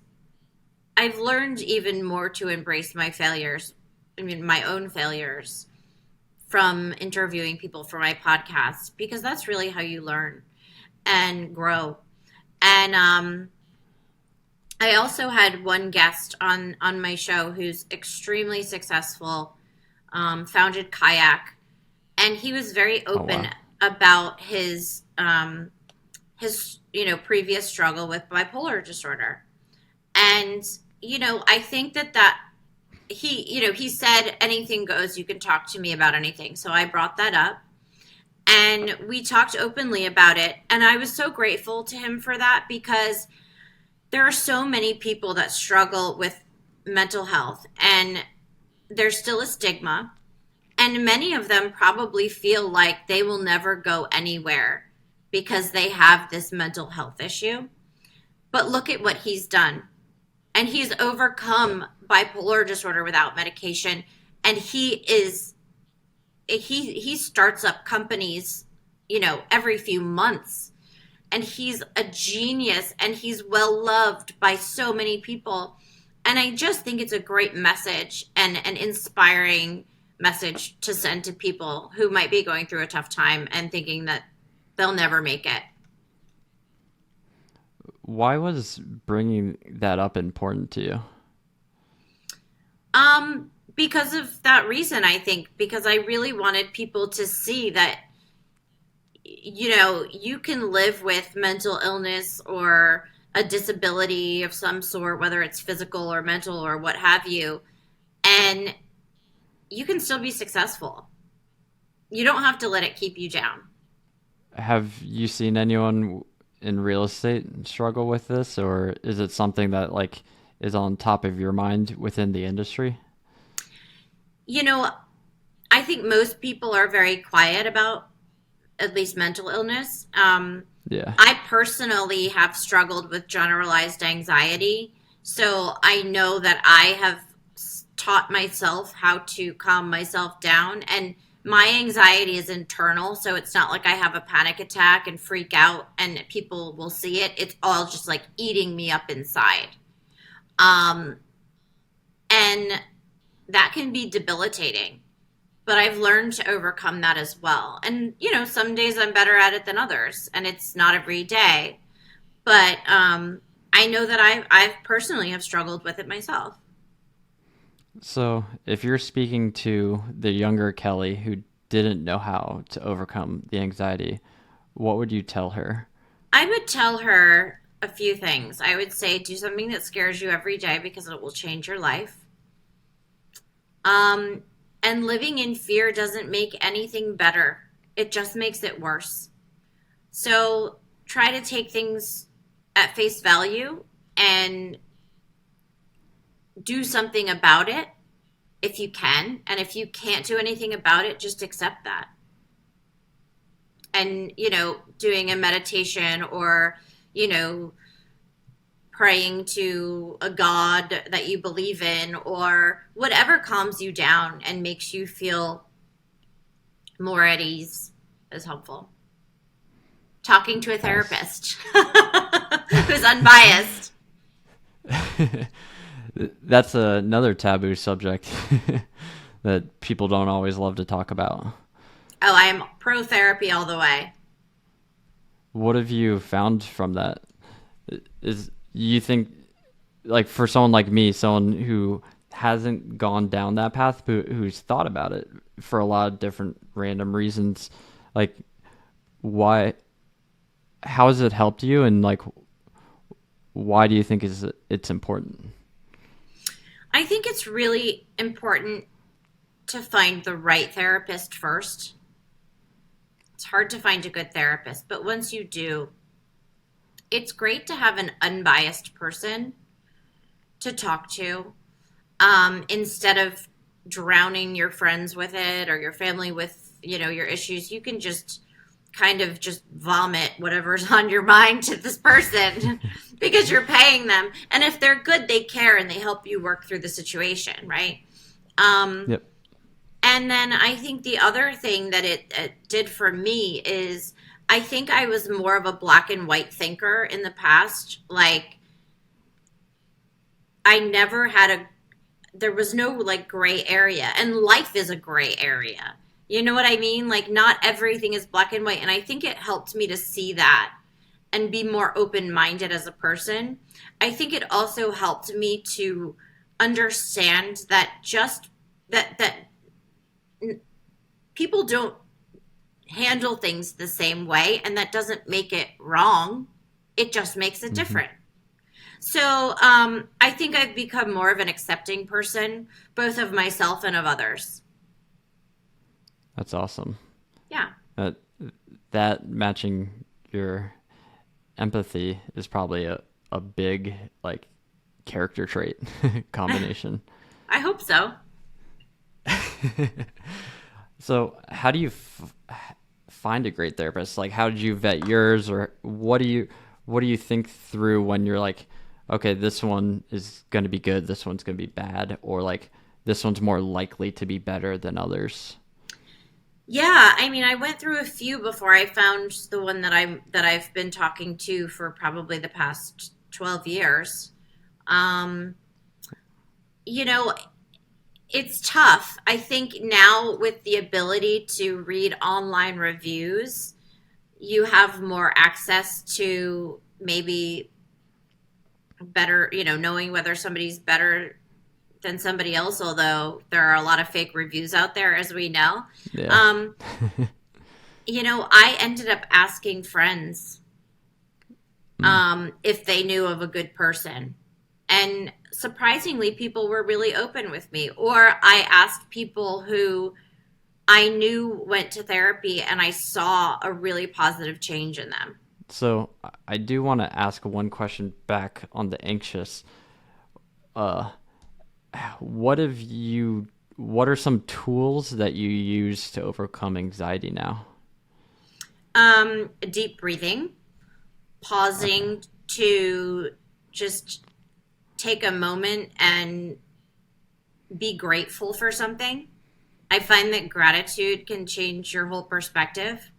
I've learned even more to embrace my failures. I mean, my own failures from interviewing people for my podcast, because that's really how you learn and grow. And I also had one guest on my show who's extremely successful, founded Kayak, and he was very open wow. about his previous struggle with bipolar disorder. And I think that he said anything goes, you can talk to me about anything. So I brought that up and we talked openly about it, and I was so grateful to him for that, because there are so many people that struggle with mental health, and there's still a stigma, and many of them probably feel like they will never go anywhere because they have this mental health issue. But look at what he's done. And he's overcome bipolar disorder without medication. And he starts up companies, every few months. And he's a genius, and he's well loved by so many people. And I just think it's a great message and an inspiring message to send to people who might be going through a tough time and thinking that they'll never make it. Why was bringing that up important to you? Because of that reason, I think, because I really wanted people to see that, you can live with mental illness or a disability of some sort, whether it's physical or mental or what have you, and you can still be successful. You don't have to let it keep you down. Have you seen anyone in real estate struggle with this, or is it something that like is on top of your mind within the industry? I think most people are very quiet about at least mental illness. Yeah. I personally have struggled with generalized anxiety, so I know that I have taught myself how to calm myself down, and my anxiety is internal, so it's not like I have a panic attack and freak out and people will see it. It's all just like eating me up inside. And that can be debilitating, but I've learned to overcome that as well. And, some days I'm better at it than others, and it's not every day. But I know that I've personally have struggled with it myself. So, if you're speaking to the younger Kelly who didn't know how to overcome the anxiety, what would you tell her? I would tell her a few things. I would say do something that scares you every day because it will change your life. Um, and living in fear doesn't make anything better. It just makes it worse. So try to take things at face value and do something about it if you can. And if you can't do anything about it, just accept that. And, doing a meditation or, you know, praying to a God that you believe in or whatever calms you down and makes you feel more at ease is helpful. Talking to a Nice. therapist who's unbiased. That's another taboo subject that people don't always love to talk about. Oh, I am pro therapy all the way. What have you found from that? Is you think, like, for someone like me, someone who hasn't gone down that path, but who's thought about it for a lot of different random reasons, like, why, how has it helped you, and like, why do you think it's important? I think it's really important to find the right therapist first. It's hard to find a good therapist, but once you do, it's great to have an unbiased person to talk to instead of drowning your friends with it or your family with your issues. You can just kind of just vomit whatever's on your mind to this person because you're paying them, and if they're good, they care and they help you work through the situation, right? um, Yep. and then I think the other thing that it did for me is I think I was more of a black and white thinker in the past. Like, I never had there was no like gray area, and life is a gray area. You know what I mean? Like, not everything is black and white. And I think it helped me to see that and be more open minded as a person. I think it also helped me to understand that just that people don't handle things the same way, and that doesn't make it wrong. It just makes it Hmm. different. So I think I've become more of an accepting person, both of myself and of others. That's awesome. Yeah. That that matching your empathy is probably a big, like, character trait combination. I hope so. So, how do you find a great therapist? Like, how did you vet yours, or what do you think through when you're like, okay, this one is going to be good, this one's going to be bad, or like this one's more likely to be better than others? Yeah, I mean, I went through a few before I found the one that I've been talking to for probably the past 12 years. Um, you know, it's tough. I think now with the ability to read online reviews, you have more access to maybe better, knowing whether somebody's better than somebody else, although there are a lot of fake reviews out there, as we know. Yeah. Um, I ended up asking friends Mm. if they knew of a good person. And surprisingly, people were really open with me. Or I asked people who I knew went to therapy and I saw a really positive change in them. So I do want to ask one question back on the anxious. Uh, what have you? What are some tools that you use to overcome anxiety now? Deep breathing, Okay. pausing to just take a moment and be grateful for something. I find that gratitude can change your whole perspective.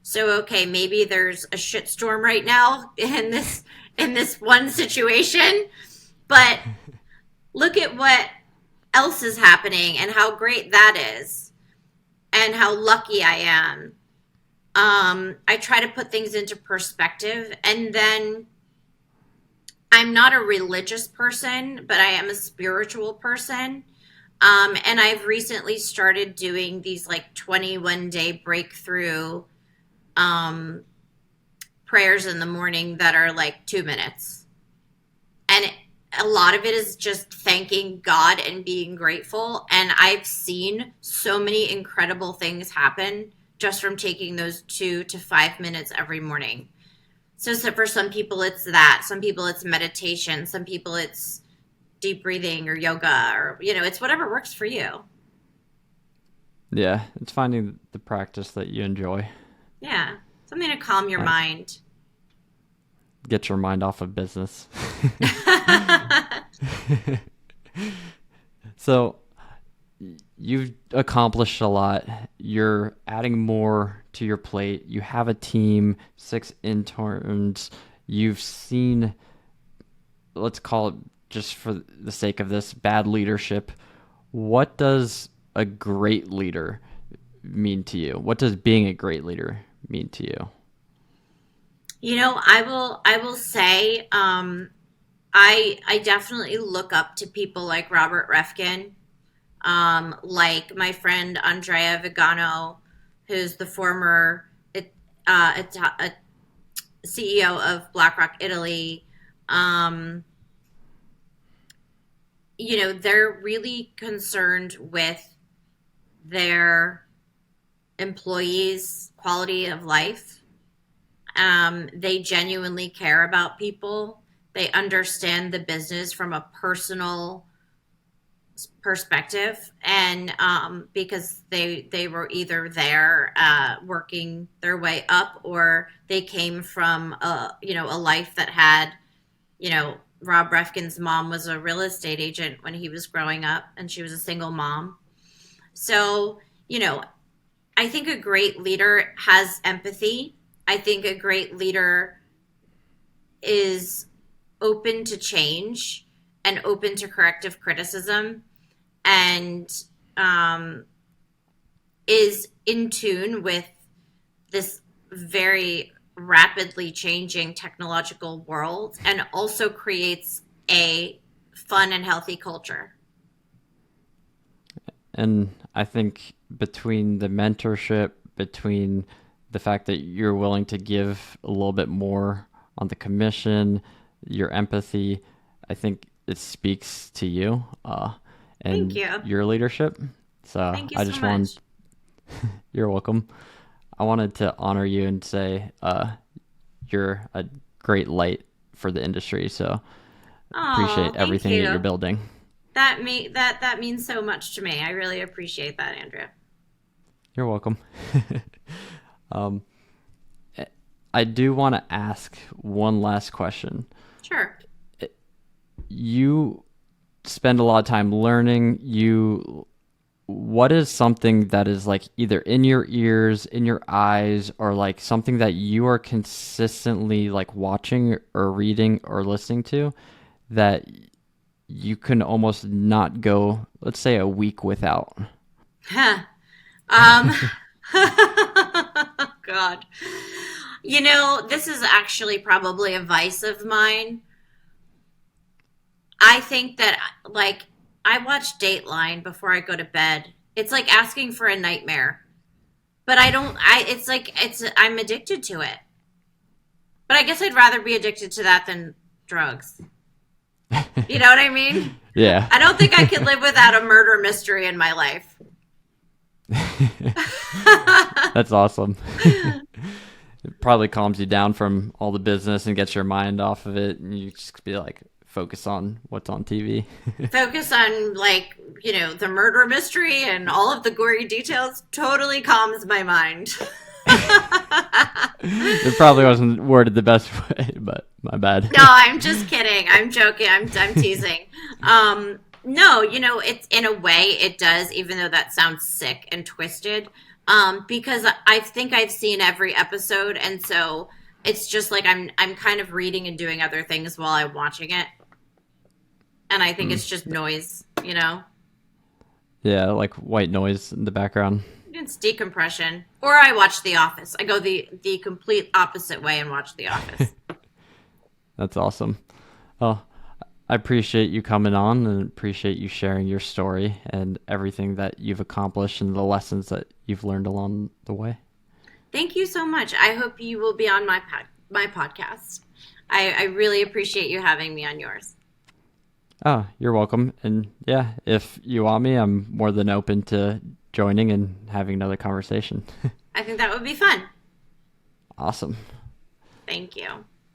So okay, maybe there's a shitstorm right now in this one situation, but look at what else is happening and how great that is and how lucky I am. I try to put things into perspective, and then I'm not a religious person, but I am a spiritual person. And I've recently started doing these like 21-day breakthrough um, prayers in the morning that are like 2 minutes. And a lot of it is just thanking God and being grateful. And I've seen so many incredible things happen just from taking those 2 to 5 minutes every morning. So for some people, it's that. Some people, it's meditation. Some people, it's deep breathing or yoga, or, it's whatever works for you. Yeah, it's finding the practice that you enjoy. Yeah. Something to calm your Nice. mind. Get your mind off of business. So you've accomplished a lot. You're adding more to your plate. You have a team, 6 interns. You've seen, let's call it, just for the sake of this, bad leadership. What does a great leader mean to you? What does being a great leader mean to you? I will say, I definitely look up to people like Robert Refkin, like my friend Andrea Vigano, who's the former CEO of BlackRock Italy. Um, they're really concerned with their employees' quality of life. They genuinely care about people. They understand the business from a personal perspective, and because they were either there working their way up, or they came from a life that had, Rob Refkin's mom was a real estate agent when he was growing up, and she was a single mom. So, I think a great leader has empathy. I think a great leader is open to change and open to corrective criticism, and um, is in tune with this very rapidly changing technological world, and also creates a fun and healthy culture. And I think between the mentorship, between the fact that you're willing to give a little bit more on the commission, your empathy, I think it speaks to you Thank and you. your leadership. So Thank you I so just want, much. you're welcome. I wanted to honor you and say you're a great light for the industry. So Oh, appreciate thank everything that you're you. building. That means so much to me. I really appreciate that, Andrew. You're welcome. um, I do want to ask one last question. Sure. You spend a lot of time learning. What is something that is like either in your ears, in your eyes, or like something that you are consistently like watching or reading or listening to that you can almost not go, let's say, a week without? Huh. Um, God. This is actually probably a vice of mine. I think that, like, I watch Dateline before I go to bed. It's like asking for a nightmare. But I don't, it's like, I'm addicted to it. But I guess I'd rather be addicted to that than drugs. You know what I mean? Yeah. I don't think I could live without a murder mystery in my life. That's awesome. It probably calms you down from all the business and gets your mind off of it, and you just be like, focus on what's on TV. Focus on, like, the murder mystery and all of the gory details totally calms my mind. It probably wasn't worded the best way, but my bad. No, I'm just kidding. I'm joking. I'm teasing. No, it's, in a way it does, even though that sounds sick and twisted. Because I think I've seen every episode, and so it's just like I'm kind of reading and doing other things while I'm watching it. And I think it's just noise. Yeah, like white noise in the background. It's decompression. Or I watch The Office. I go the complete opposite way and watch The Office. That's awesome. Well, I appreciate you coming on and appreciate you sharing your story and everything that you've accomplished and the lessons that you've learned along the way. Thank you so much. I hope you will be on my podcast. I really appreciate you having me on yours. Oh, you're welcome. And yeah, if you want me, I'm more than open to joining and having another conversation. I think that would be fun. Awesome. Thank you.